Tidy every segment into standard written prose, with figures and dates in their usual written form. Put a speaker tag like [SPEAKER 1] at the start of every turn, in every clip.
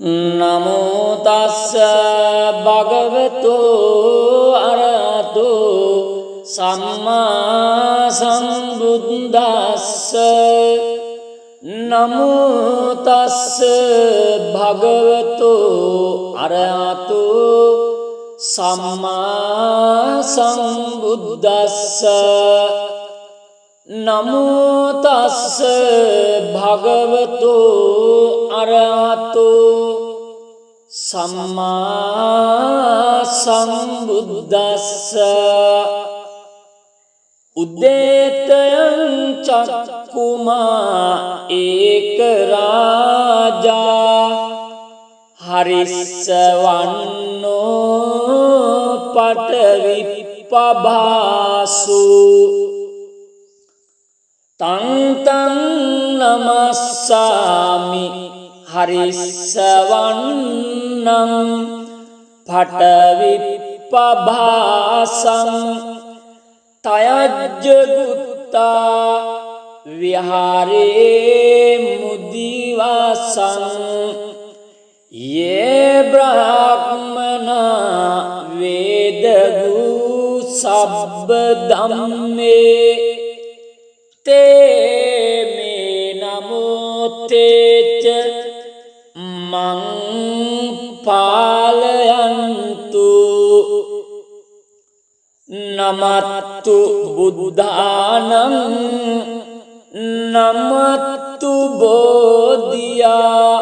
[SPEAKER 1] නමෝ තස්ස භගවතු අරහතෝ සම්මා සම්බුද්දස්ස නමෝ තස්ස භගවතු අරහතෝ සම්මා සම්බුද්දස්ස නමෝ තස්ස භගවතු අරහතෝ සම්මා සම්බුද්දස්ස උද්දේතයං චක්කුමා ඒක රාජා හරිස්සවන්නෝ පඨවිප්පභාසු තං තං නමස්සාමි හරිස්සවන්නං පඨවිප්පභාසං තයජ්ජගුත්තා විහාරේ මුදිවාසං යේ බ්‍රාහ්මනා වේදගු සබ්බ ධම්මේ තේ මේ නමෝ තේච මං පාලයන්තු නමත්තු බුද්ධානං නමත්තු බෝධියා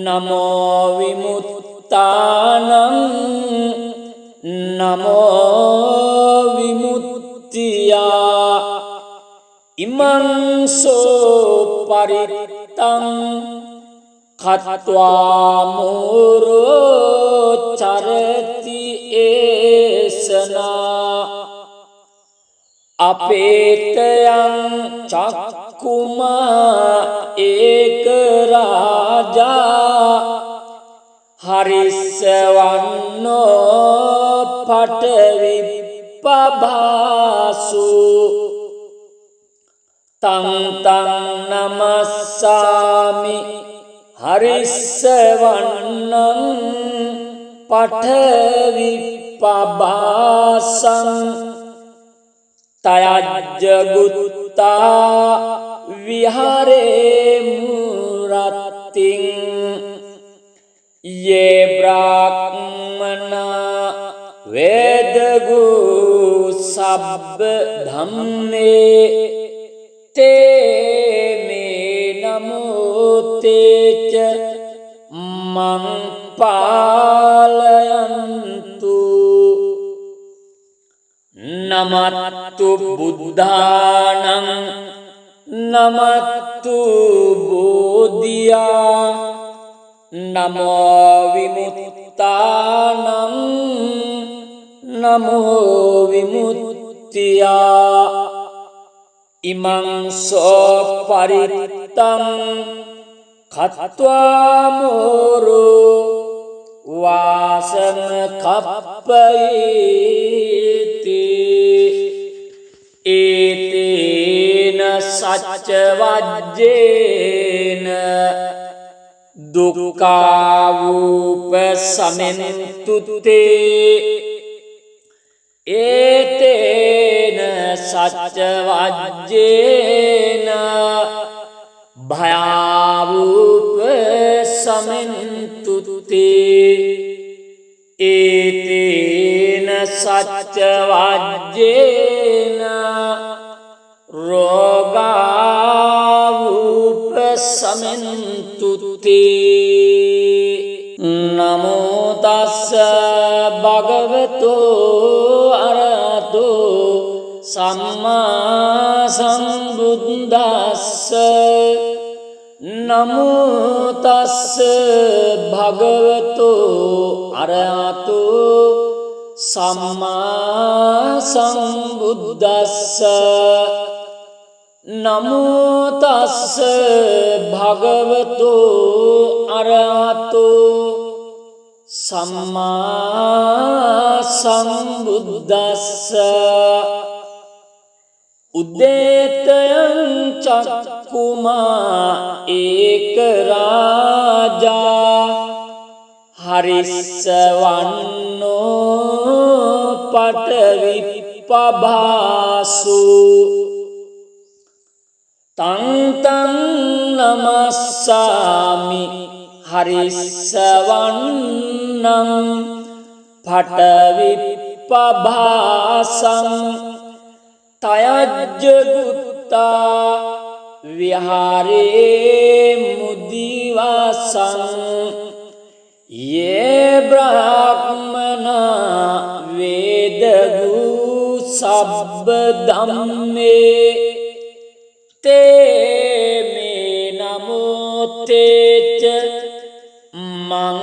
[SPEAKER 1] නමෝ විමුක්තානං නමෝ විමුක්තියා ඉමං සෝ පරිත්තං කତ୍වා මෝරෝ චරති ඒසනා අපේතයං චක්කුමා ඒක රාජා හරිස්සවන්නෝ පඨවිප්පභාසු තං තං නමස්සාමි හරිස්සවන්නං පඨවිප්පභාසං තයජ්ජගුත්තා විහාරේ මුරත්තිං යේ බ්‍රාහ්මනා වේදගු සබ්බ ධම්මේ තේ මේ නමෝ තේච මං පාලයන්තු නමත්තු බුද්ධානං නමත්තු බෝධියා නමෝ විමුක්තානං නමෝ විමුක්තියා ඉමං සෝ පරිත්තං කତ୍වා මෝරෝ වාසන කප්පයිති ඒතේන සච්ච වජ්ජේන දුක්ඛාවූප සමෙන්තුතේ ඒතේන සච්ච වජ්ජේන භයාවූප සමෙන්තුතේ ඒතේන සච්ච වජ්ජේන රෝගාවූප සමෙන්තුතේ නමෝ තස්ස භගවතු අරහතෝ සම්මා සම්බුද්දස්ස නමෝ තස්ස භගවතු අරහතෝ සම්මා සම්බුද්දස්ස නමෝ තස්ස භගවතු අරහතෝ සම්මා සම්බුද්දස්ස උද්දේතයං චක්කුමා ඒක රාජා හරිස්සවන්නෝ පටවිප්පභාසු තං නමස්සාමි හරිස්සවන්නං පටවිප්පභාසං තයජ්ජ ගුත්තා විහාරේ මුදිවාසං ये ब्राह्मणा वेदगु सब्ब धम्मे ते मे नमो तेच मं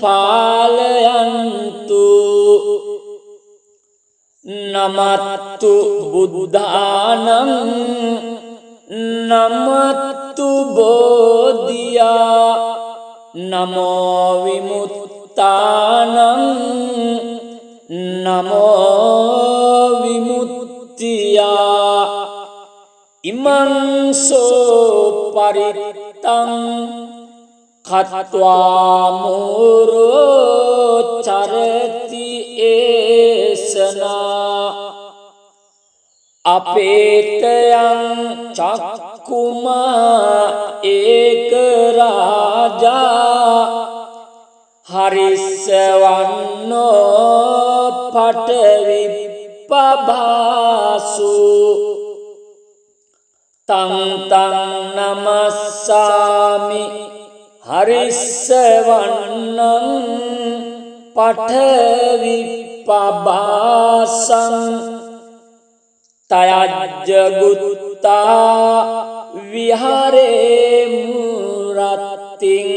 [SPEAKER 1] पालयन्तु नमत्तु बुद्धानं नमत्तु बोधिया नमो विमुक्तानं नमो विमुक्तिया इमं सो परितं खत्वा मोरो चरति एसना अपेतयं चक्कुमा एक राजा हरिस्सवन्नो पटविप्पभासु तं नमस्सामि हरिस्सवन्नं पटविप्पभासं तयज्जगुत्ता विहारे मुरतिं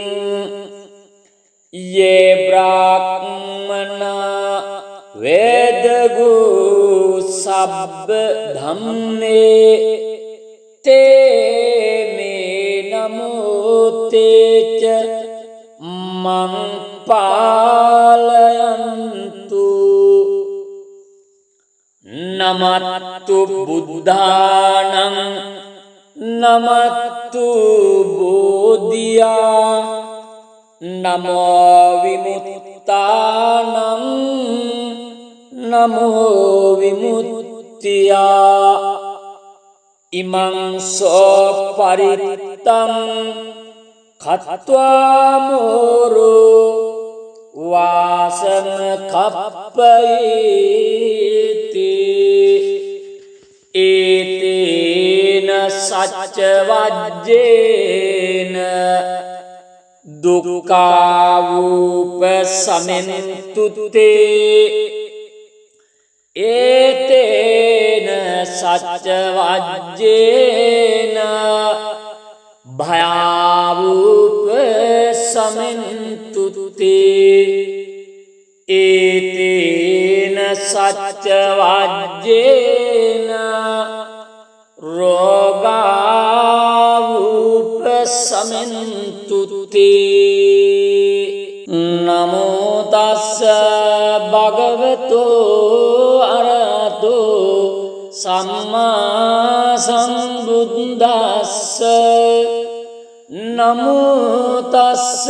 [SPEAKER 1] ये ब्राह्मणा वेदगु सब्ब धम्मे ते मे नमो तेच मं पालयन्तु नमत्तु बुद्धानं नमत्तु बोधिया नमो विमुक्तानं नमो विमुक्तिया इमं सो परितं खत्वा मोरो वासं कप्पयेति एतेन सच्चवज्जेन दुःखावुपशमन्तु ते एतेन सच्चवज्जेन भयावुपशमन्तु ते एतेन सच्चवज्जेन रोगावुपशमन्तु ते नमो तस्स भगवतो अरहतो सम्मा सम्बुद्दस्स नमो तस्स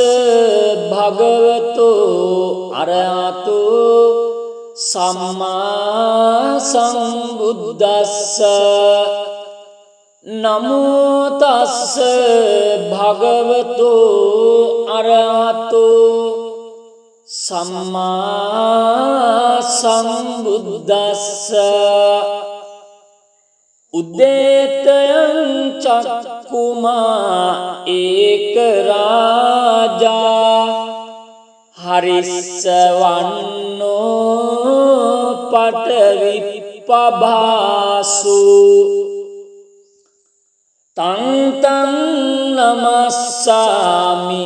[SPEAKER 1] भगवतो अरहतो सम्मा सम्बुद्दस्स नमो तस्स भगवतो अरहतो सम्मा सम्बुद्दस्स उद्देतयं चक्कुमा एक राजा हरिस्सवन्नो पटविप्पभासु तं नमस्सामि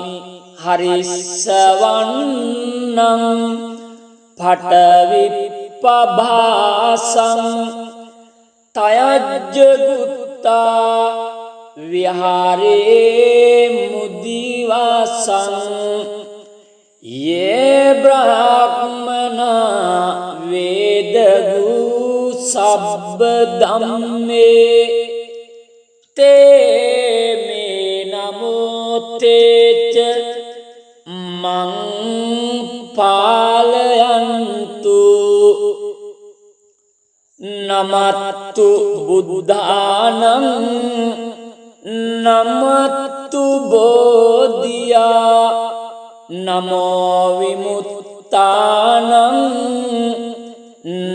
[SPEAKER 1] हरिस्सवन्नं पटविप्पभासं तयज्जगुत्ता विहारे मुदिवासं ये ब्राह्मणा वेदगु सब्ब धम्मे ते मे नमो तेच මං පාලයන්තු නමත්තු බුද්ධානං නමත්තු බෝධියා නමෝ විමුත්තානං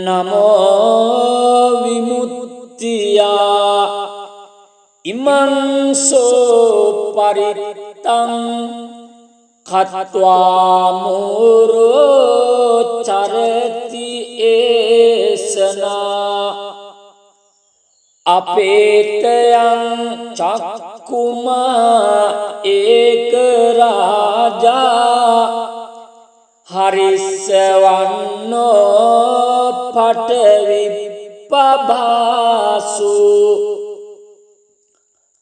[SPEAKER 1] නමෝ විමුක්තියා ඉමං සෝ පරිත්තං කତ୍වා මෝරෝ චරති ඒසනා අපේතයං චක්කුමා ඒක රාජා හරිස්සවන්නෝ පටවිප්පභාසු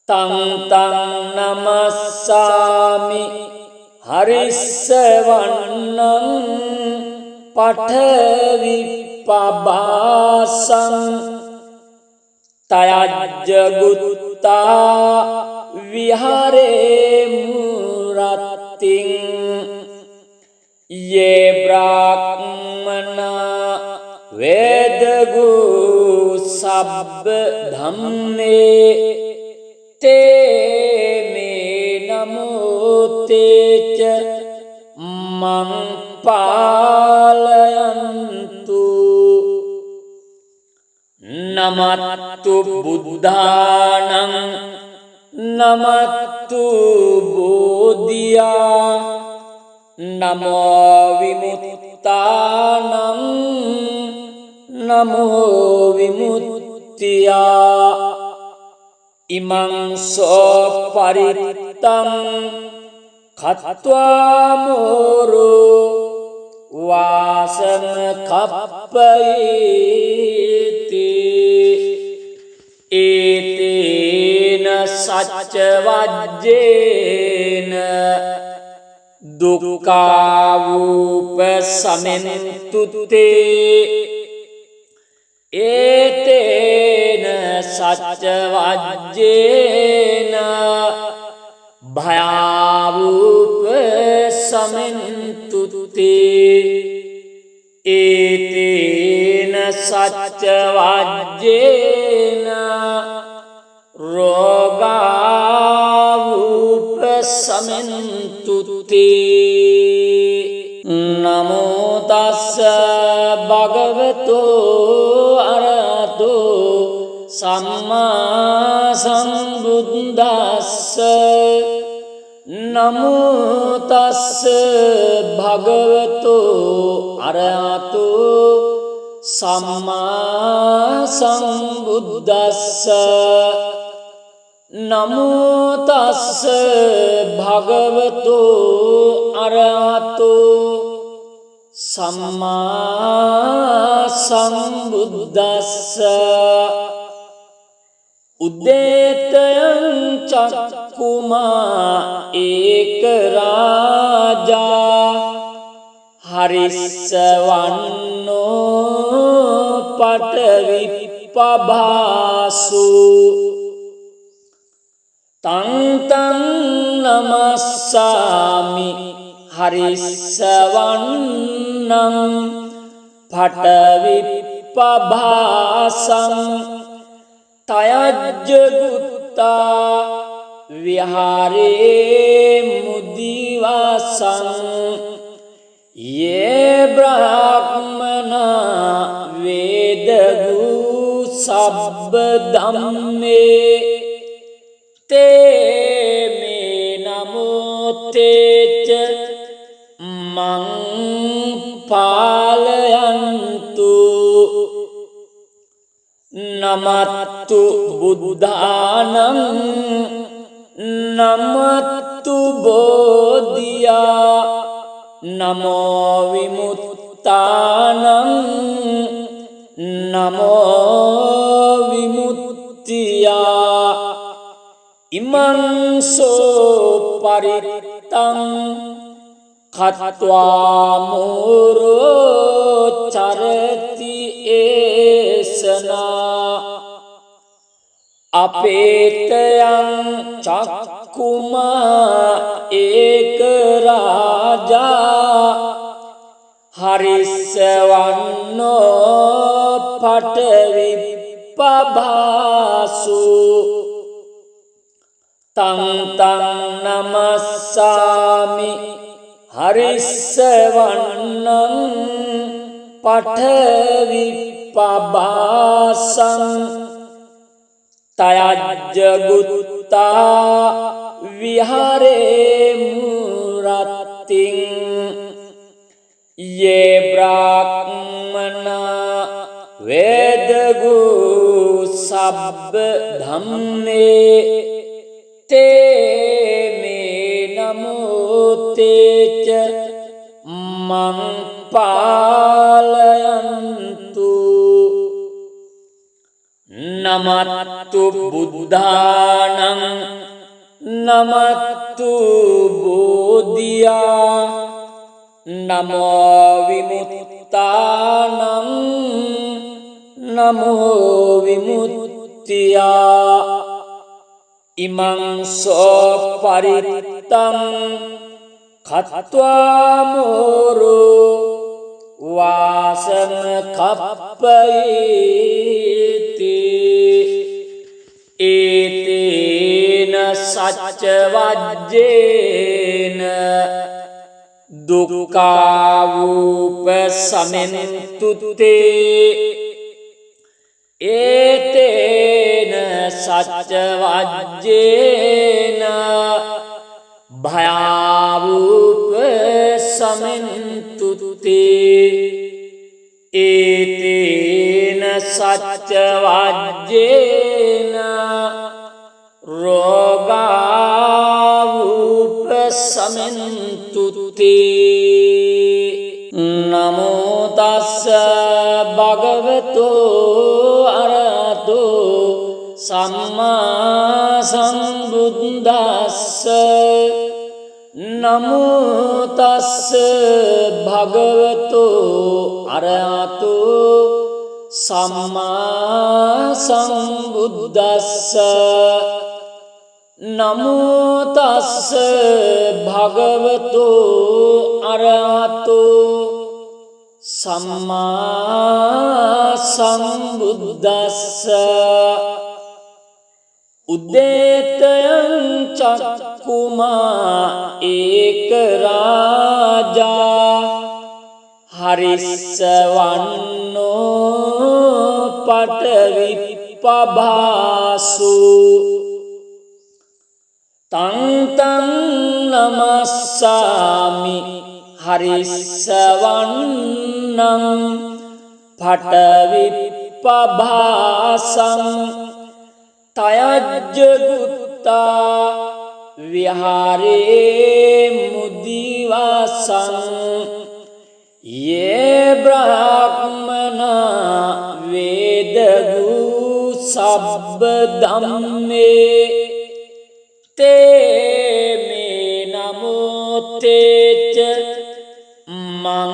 [SPEAKER 1] තං තං නමස්සාමි හරිස්සවන්නං පටවිප්පභාසං තයජ්ජගුත්තා විහරේ මුරත්තිං යේ බ්‍රාහ්මනා වේදගු සබ්බ ධම්මේ තේ මේ නමෝතේච මං පාලයන්තු නමත්තු බුද්ධානං නමත්තු බෝධියා නමෝ විමුක්තානං නමෝ විමුක්තියා ඉමං සෝ පරිත්තං කତ୍වා මෝරෝ වාසම කප්පයිති ඒතේන සච්ච වජ්ජේන දුක්ඛාවූප සමෙන්තුතේ ඒතේන සච්ච වජ්ජේන භයාවූප සමෙන්තුතේ ඒතේන සච්ච වජ්ජේන රෝගාවූප සමෙන්තුතේ නමෝ තස්ස භගවතෝ අරහතෝ සම්මා සම්බුද්දස්ස නමෝ තස්ස භගවතෝ අරහතෝ සම්මා සම්බුද්දස්ස නමෝ තස්ස භගවතෝ අරහතෝ සම්මා සම්බුද්දස්ස උද්දේතයං චක්කුමා ඒක රාජා හරිස්සවන්නෝ පටවිප්පභාසු තං තං නමස්සාමි හරිස්සවන්නං පටවිප්පභාසං තයජ්ජගුත්තා විහාරේ මුදිවාසං යේ බ්‍රාහ්මනා වේදගු සබ්බ ධම්මේ තේ මේ නමෝතේච මං පාලයන්තු නමත්තු බුද්ධානං නමත්තු බෝධියා නමෝ විමුක්තානං නමෝ විමුක්තියා ඉමං සෝ පරිත්තං කତ୍වා මෝරෝ චරති ඒසනා අපේතයං චක්කුමා ඒක රාජා හරිස්සවන්නෝ පඨවිප්පභාසු තං තං නමස්සාමි හරිස්සවන්නං පඨවිප්පභාසං තයජ්ජගුත්තා විහාරේ මුරත්තිං ये ब्राह्मणा वेदगु सब्ब धम्मे ते मे नमो तेच मं पालयन्तु नमत्तु बुद्धानं नमत्तु बोधिया नमो विमुक्तानं नमो विमुक्त्या इमं सो परित्तं खत्वा मोरो वासं खप्पयेति एतेन सच्चवज्जेन दुःखावुपशमन्तु ते एतेन सच्चवज्जेन भयावुपशमन्तु ते एतेन सच्चवज्जेन रोगावुपशमन्तु ते नमो तस्स भगवतो अरहतो सम्मा सम्बुद्दस्स नमो तस्स भगवतो अरहतो सम्मा सम्बुद्दस्स नमो तस्स भगवतो अरहतो सम्मा सम्बुद्दस्स उद्देतयं चक्कुमा एक राजा हरिस्सवन्नो पठविप्पभासु तं तं नमस्सामि हरिस्सवन्नं पठविप्पभासं तयज्जगुत्ता विहारे मुदिवासं ये ब्राह्मणा वेदगु सब्बधम्मे ते मे नमो तेच मं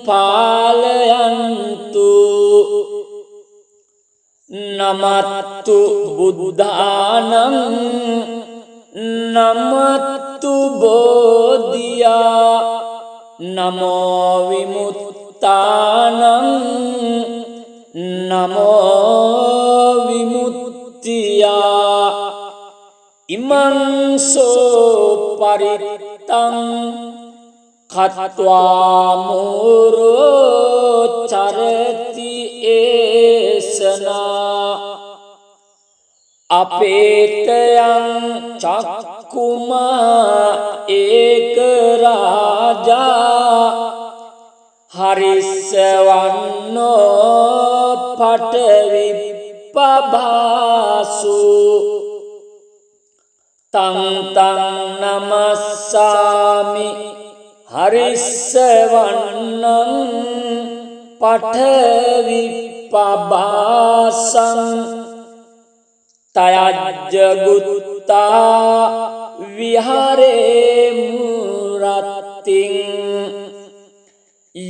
[SPEAKER 1] पालयन्तु नमत्तु बुद्धानं नमत्तु बोधिया नमो विमुक्तानं नमो विमुक्त्या इमं सो परित्तं खत्वा मोरो चरति एषणा अपेतयं चक्कुमा एक राजा हरिस्सवन्नो पठविप्पभासु तं तं नमस्सामि हरिस्सवन्नं पठविप्पभासं तयज्जगुत्ता विहारे मुरत्तिं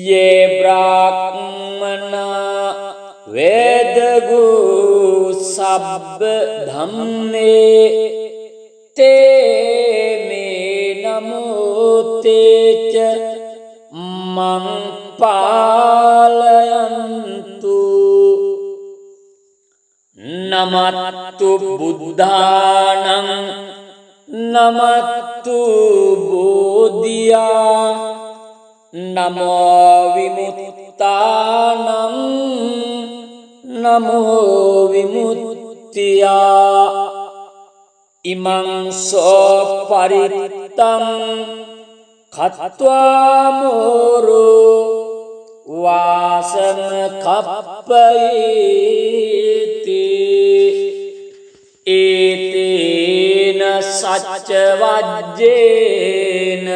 [SPEAKER 1] ये ब्राह्मणा वेदगु सब्ब धम्मे ते मे नमो तेच මං පාලයන්තු නමත්තු බුද්ධානං නමත්තු බෝධියා නමෝ විමුක්තානං නමෝ විමුක්තියා ඉමං සෝ පරිත්තං කତ୍වා මෝරෝ වාසම කප්පයේති ඒතේන සච්ච වජ්ජේන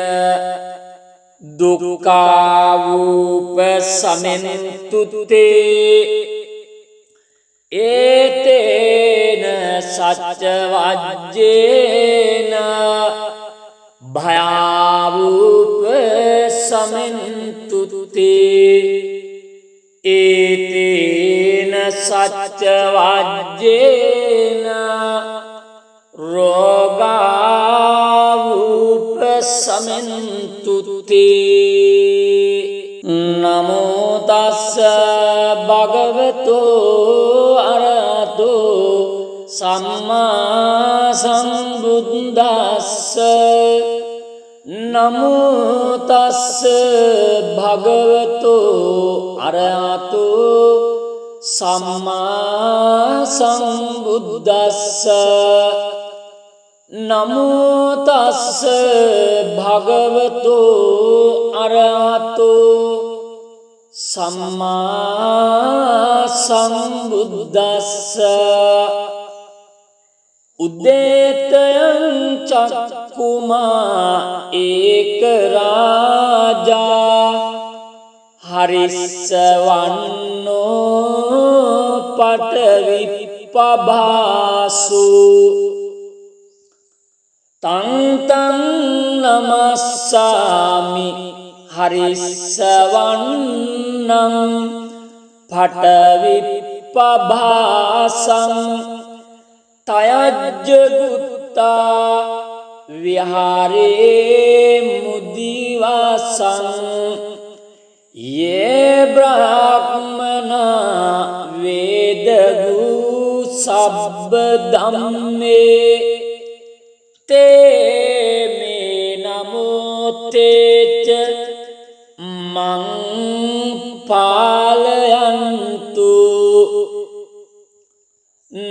[SPEAKER 1] දුක්ඛාවූප සමෙන්තුතේ ඒතේන සච්ච වජ්ජේන භයාවූප සමෙන්තුතේ ඒතේන සච්ච වජ්ජේන රෝගාවූප සමෙන්තුතේ නමෝ තස්ස භගවතෝ අරහතෝ සම්මා සම්බුද්දස්ස නමෝ තස්ස භගවතෝ අරහතෝ සම්මා සම්බුද්දස්ස නමෝ තස්ස භගවතෝ අරහතෝ සම්මා සම්බුද්දස්ස උද්දේතයං චක්කුමා ඒක රාජා හරිස්සවන්නෝ පටවිප්පභාසු තං තං නමස්සාමි හරිස්සවන්නං පටවිප්පභාසං තයජ්ජගුත්තා විහාරේ මුදිවාසං යේ බ්‍රාහ්මනා වේදගු සබ්බ ධම්මේ තේ මේ නමෝ තේච මං පාලයන්තු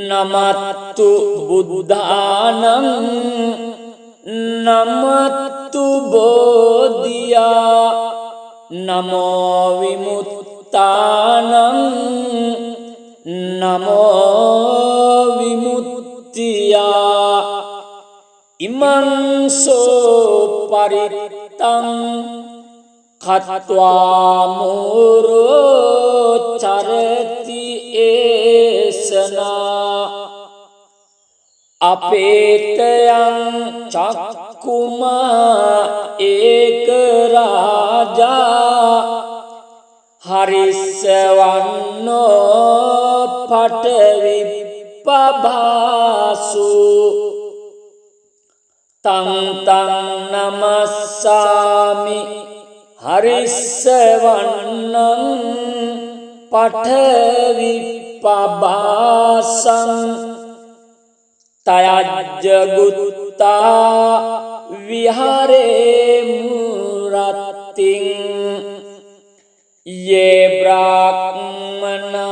[SPEAKER 1] නමත්තු බුද්ධානං නමත්තු බෝධියා නමෝ විමුක්තානං නමෝ විමුක්තියා ඉමං සෝ පරිත්තං කତ୍වා මෝරෝ චරති ඒසනා අපේතයං චක්කුමා ඒක රාජා හරිස්සවන්නෝ පටවිප්පභාසු තං තං නමස්සාමි හරිස්සවන්නං පටවිප්පභාසං තයජ්ජගුත්තා විහාරේ මුරත්තිං යේ බ්‍රාහ්මනා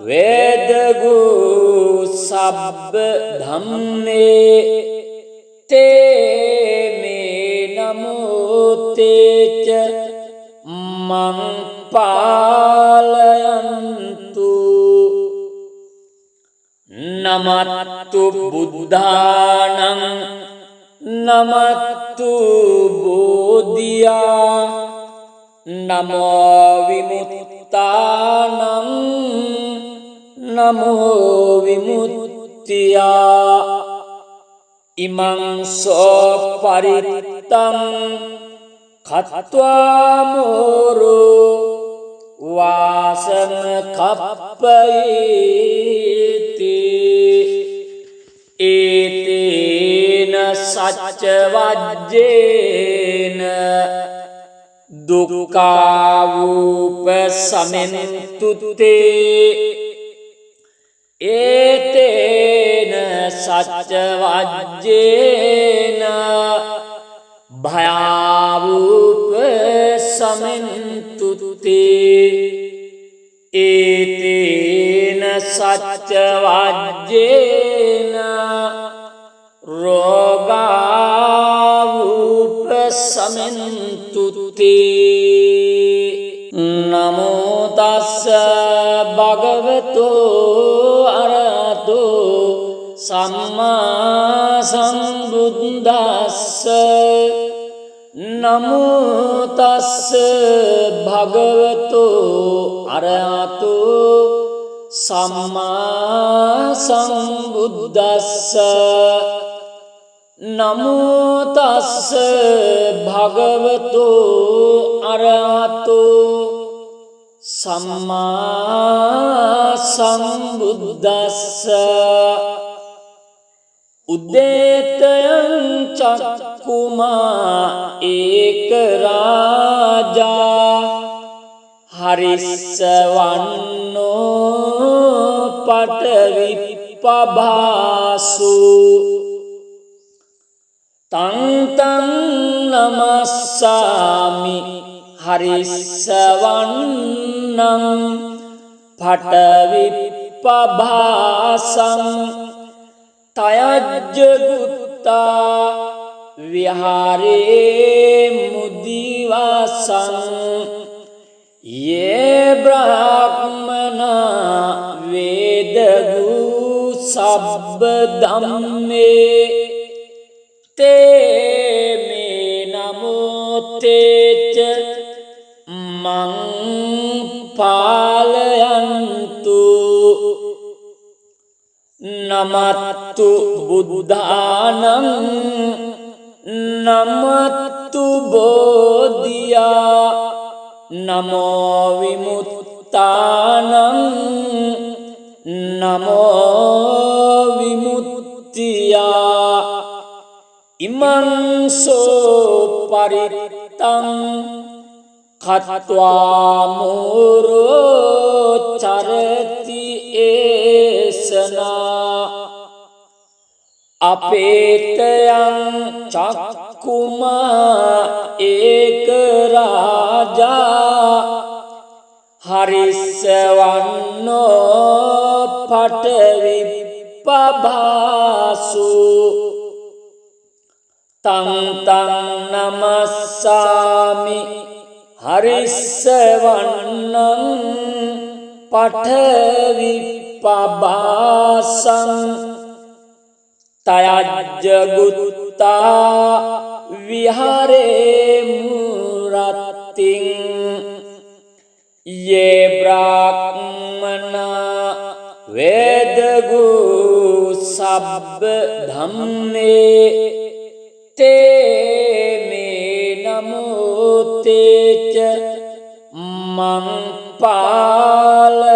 [SPEAKER 1] වේදගු සබ්බ ධම්මේ තේ මේ නමෝ තේච මං පාලයන්තු නමත්තු බුද්ධානං නමත්තු බෝධියා නමෝ විමුක්තානං නමෝ විමුක්තියා ඉමං සෝ පරිත්තං කତ୍වා මෝරෝ වාසම කප්පයේති ඒතේන සච්ච වජ්ජේන දුක්ඛාවූප සමෙන්තුත්තේ ඒතේන සච්ච වජ්ජේන භයාවූප සමෙන්තුත්තේ ඒතේන සච්ච වජ්ජේන රෝගාවූප සමෙන්තුත්තේ නමෝ තස්ස භගවතෝ අරහතෝ සම්මා සම්බුද්දස්ස නමෝ තස්ස භගවතෝ අරහතෝ සම්මා සම්බුද්දස්ස නමෝ තස්ස භගවතෝ අරහතෝ සම්මා සම්බුද්දස්ස උද්දේතයං චක්කුමා ඒක රාජා හරිස්සවන්නෝ පඨවිප්පභාසු තං තං නමස්සාමි හරිස්සවන්නං පඨවිප්පභාසං තයජ්ජ ගුත්තා විහාරේ මුදිවාසං යේ බ්‍රාහ්මනා වේදගු සබ්බ ධම්මේ තේ මේ නමෝ තේච මං පාලයන්තු නමත්තු බුද්ධානං නමත්තු බෝධියා නමෝ විමුක්තානං නමෝ විමුක්තියා ඉමං සෝ පරිත්තං කତ୍වා මෝරෝ චරති ඒසනා අපේතයං චක්කුමා ඒක රාජා හරිස්සවන්නෝ පඨවිප්පභාසු තං තං නමස්සාමි හරිස්සවන්නං පඨවිප්පභාසං තයජ්ජ ගුත්තා විහාරේ මුරත්තිං යේ බ්‍රාහ්මනා වේදගු සබ්බ ධම්මේ තේ මේ නමෝ තේච මං පාලයන්තු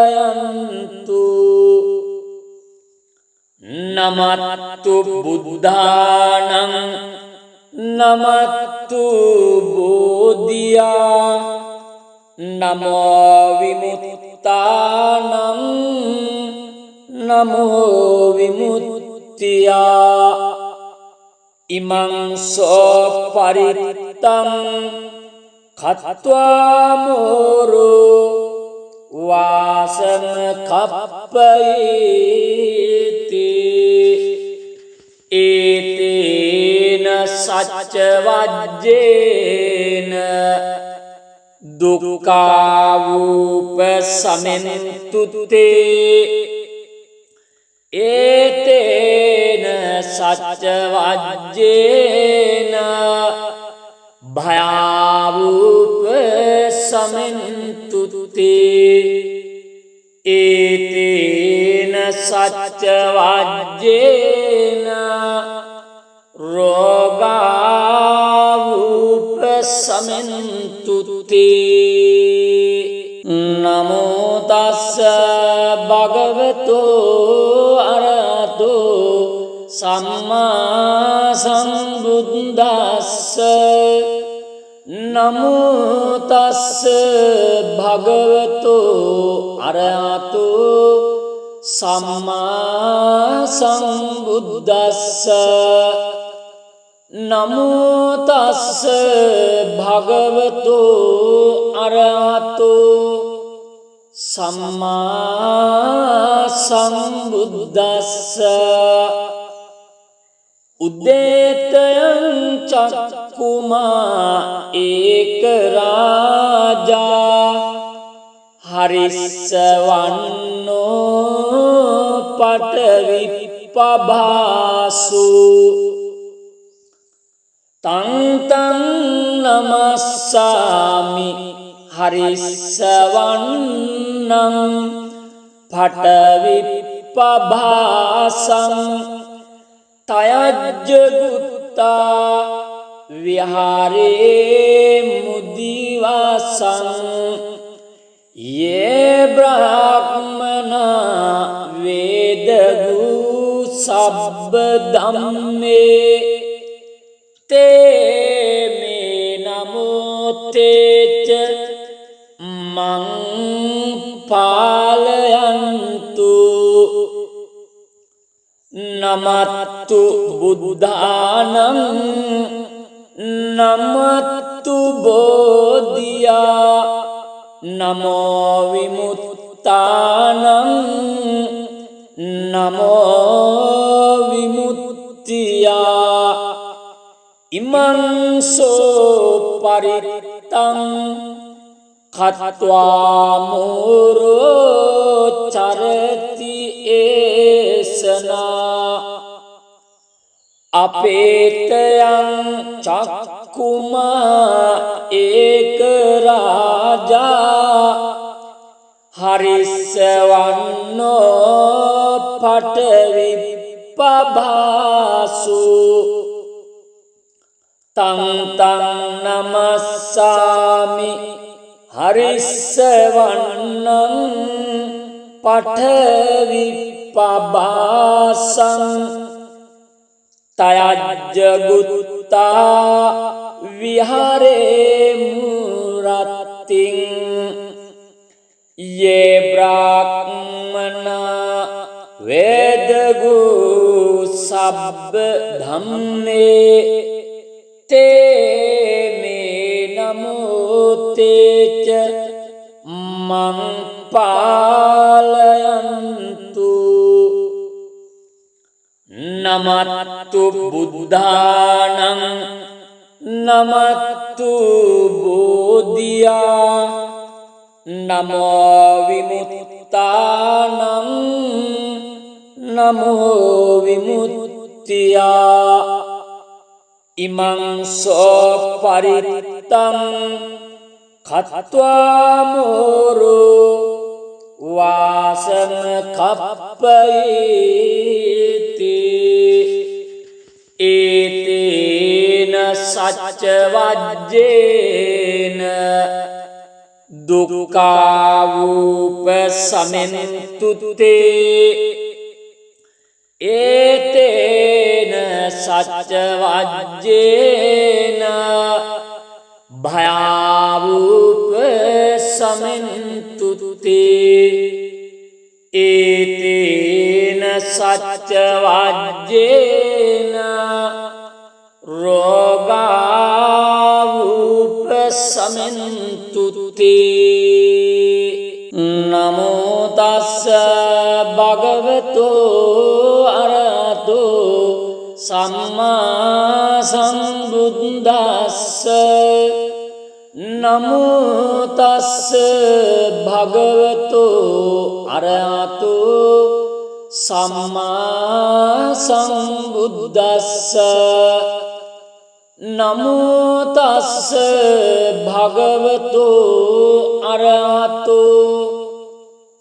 [SPEAKER 1] නමත්තු බුද්ධානං නමත්තු බෝධියා නමෝ විමුක්තානං නමෝ විමුක්තියා ඉමං සෝ පරිත්තං කତ୍වා මෝරෝ වාසම කප්පයිති ඒතේන සච්ච වජ්ජේන දුක්ඛාවූප සමෙන්තුත්තේ ඒතේන සච්ච වජ්ජේන භයාවූප සමෙන්තුත්තේ ඒතේන සච්ච වජ්ජේන රෝගාවූප සමෙන්තුත්තේ නමෝ තස්ස භගවතෝ අරහතෝ සම්මා සම්බුද්දස්ස නමෝ තස්ස භගවතු අරහතු සම්මා සම්බුද්දස්ස නමෝ තස්ස භගවතු අරහතු සම්මා සම්බුද්දස්ස උද්දේතයං චක්කුමා ඒක රාජා හරිස්සවන්නෝ පටවිප්පභාසු තං තං නමස්සාමි හරිස්සවන්නං පටවිප්පභාසං තයජ්ජගුත්තා විහාරේ මුදිවාසං යේ බ්‍රාහ්මනා වේදගු සබ්බ ධම්මේ තේ මේ නමෝ තේච මං පාලයන්තු නමත්තු බුද්ධානං නමත්තු බෝධියා නමෝ විමුක්තානං නමෝ විමුක්තියා ඉමං සෝ පරිත්තං කତ୍වා මෝරෝ චරති ඒසනා අපේතයං චක්කුමා ඒක රාජා හරිස්සවන්නෝ පටවිප්පභාසු තං තං නමස්සාමි හරිස්සවන්නං පටවිප්පභාසං තයජ්ජගුත්තා විහාරේ මුරත්තිං යේ බ්‍රාහ්මනා වේදගු සබ්බ ධම්මේ තේ මේ නමෝ තේච මං පාලයන්තු නමත්තු බුද්ධානං නමත්තු බෝධියා නමෝ විමුක්තානං නමෝ විමුක්තියා ඉමං සෝ පරිත්තං කତ୍වා මෝරෝ වාසම කප්පයිති ඒතේන සච්ච වජ්ජේන දුක්ඛාවූප සමෙන්තුතේ ඒතේන සච්ච වජ්ජේන භයාවූප සමෙන්තුතේ ඒතේන සච්ච වජ්ජේන රෝගාවූප සමෙන්තුතේ නමෝ තස්ස භගවතු අරහතු සම්මා සම්බුද්දස්ස නමෝ තස්ස භගවතු අරහතු සම්මා සම්බුද්දස්ස නමෝ තස්ස භගවතු අරහතු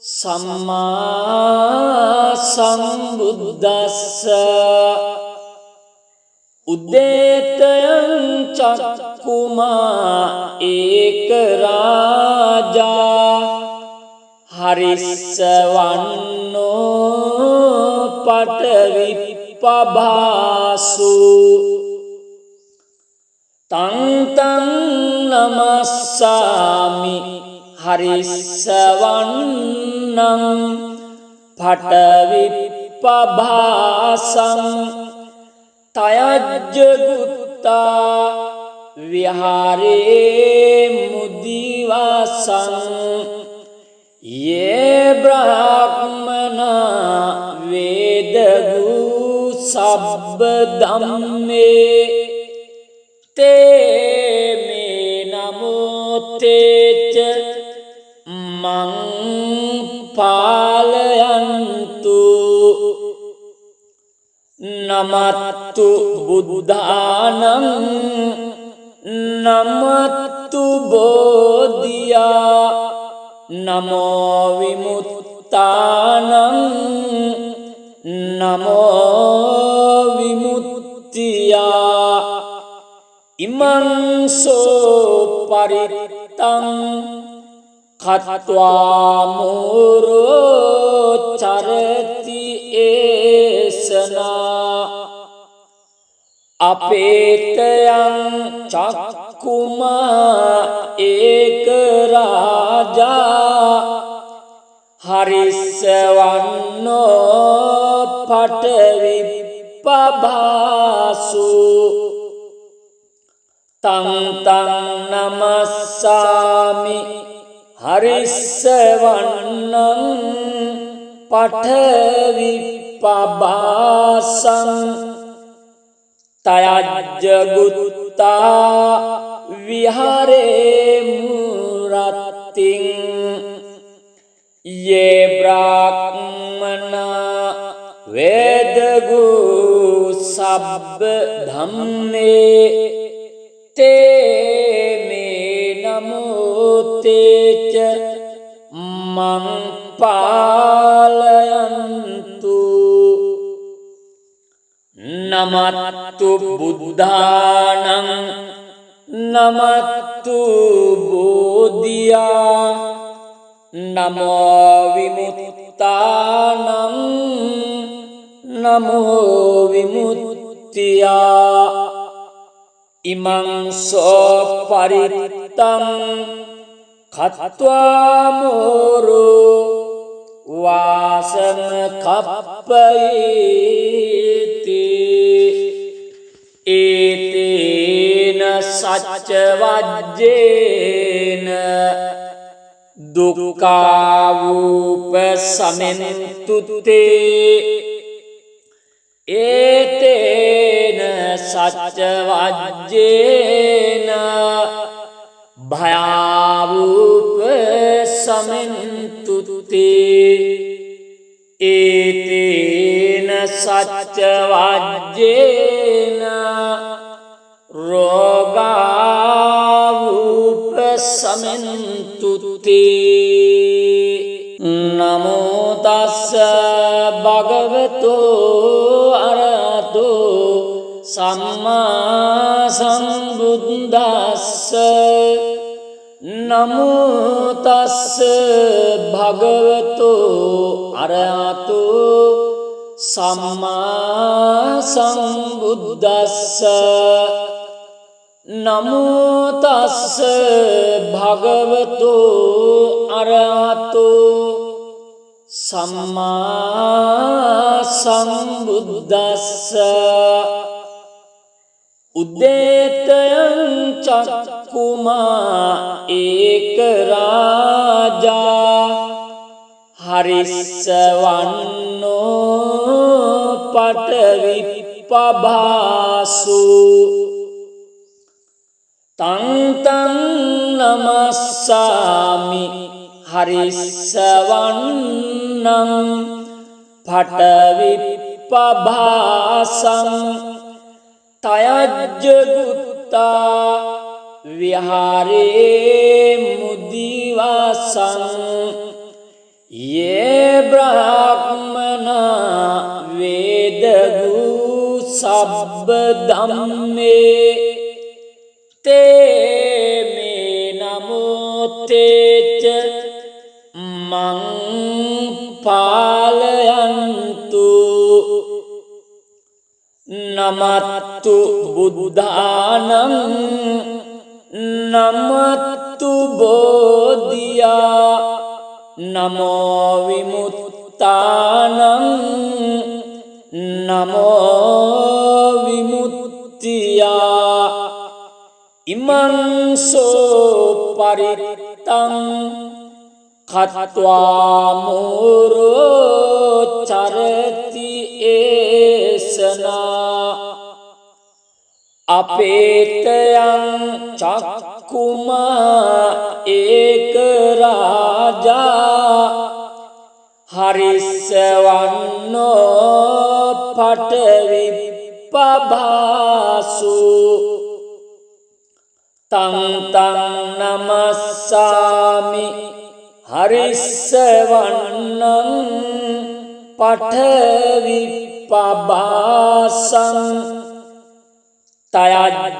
[SPEAKER 1] සම්මා සම්බුද්දස්ස උද්දේතයං චක්කුමා ඒක රාජා හරිස්සවන්නෝ පටවිප්පභාසු තං තං නමස්සාමි හරිස්සවන්නං පඨවිප්පභාසං තයජ්ජගුත්තා විහාරේ මුදිවාසං යේ බ්‍රාහ්මනා වේදගු සබ්බ ධම්මේ තේ මේ නමෝතේච මං පාලයන්තු නමත්තු බුද්ධානං නමත්තු බෝධියා නමෝ විමුක්තානං නමෝ විමුක්තියා ඉමං සෝ පරිත්තං කତ୍වා මෝරෝ චරති ඒසනා අපේතයං චක්කුමා ඒක රාජා හරිස්සවන්නෝ පඨවිප්පභාසු තං තං නමස්සාමි හරිස්සවන්නං පඨවිප්පභාසං තයජ්ජගුත්තා විහාරේ මුරත්තිං යේ බ්‍රාහ්මනා වේදගු සබ්බ ධම්මේ තේ මේ නමෝතේච මං පාලයන්තු නමත්තු බුද්ධානං නමත්තු බෝධියා නමෝ විමුක්තානං නමෝ විමුක්තියා ඉමං සෝ පරිත්තං කତ୍වා මෝරෝ වාසන කප්පයිති ඒතේන සච්ච වජ්ජේන දුක්ඛාවූප සමෙන්තුතේ ඒතේන සච්ච වජ්ජේන භයාවූප සමෙන්තුතේ ඒතේන සච්ච වජ්ජේන රෝගාවූප සමෙන්තුතේ නමෝ තස්ස භගවතෝ අරහතෝ සම්මා සම්බුද්දස්ස නමෝ තස්ස භගවතෝ අරහතෝ සම්මා සම්බුද්දස්ස නමෝ තස්ස භගවතෝ අරහතෝ සම්මා සම්බුද්දස්ස උද්දේතයං චක්කුමා ඒක රාජා හරිස්සවන්නෝ පඨවිප්පභාසු තං තං නමස්සාමි හරිස්සවන්නං පඨවිප්පභාසං තයජ්ජගුත්තා විහාරේ මුදිවාසං යේ බ්‍රාහ්මනා වේදගු සබ්බ ධම්මේ තේ මේ නමෝතේච මං පාලයන්තු නමත්තු බුද්ධානං නමත්තු බෝධියා නමෝ විමුත්තානං නමෝ විමුක්තියා ඉමං සෝ පරිත්තං කତ୍වා මෝරෝ චරති ඒසනා අපේතයං චක්කුමා ඒක රාජා හරිස්සවන්නෝ පටවිප්පභාසු තං තං නමස්සාමි හරිස්සවන්නං පටවිප්පභාසං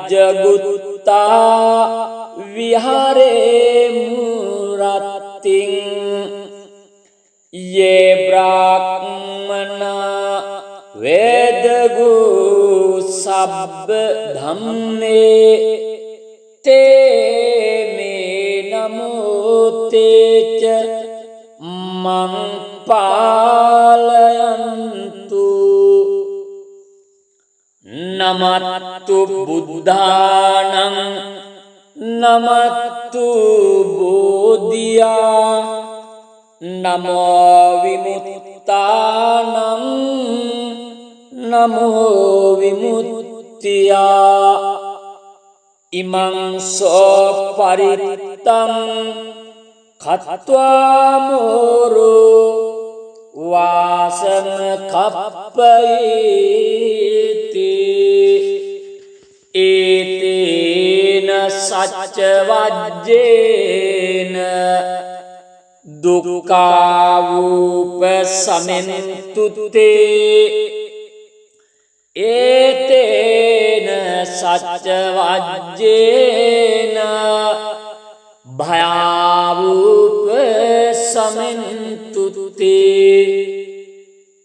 [SPEAKER 1] තයජ්ජගුත්තා විහාරේ මුරත්තිං යේ බ්‍රාහ්මනා වේදගු සබ්බ ධම්මේ තේ මේ නමෝතේච මං පාලයන්තු නමත්තු බුද්ධානං නමත්තු බෝධියා නමෝ විමුත්තානං නමෝ විමුක්තියා ඉමං සෝ පරිත්තං කତ୍වා මෝරෝ වාසම කප්පයිති ඒතේන සච්ච වජ්ජේන දුක්ඛාවූප සමෙන්තුතේ ඒතේන සච්ච වජ්ජේන භයාවූප සමෙන්තුතේ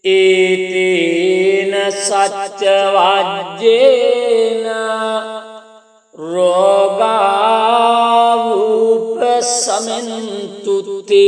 [SPEAKER 1] ඒතේන සච්ච වජ්ජේන රෝගාවූප සමෙන්තුතේ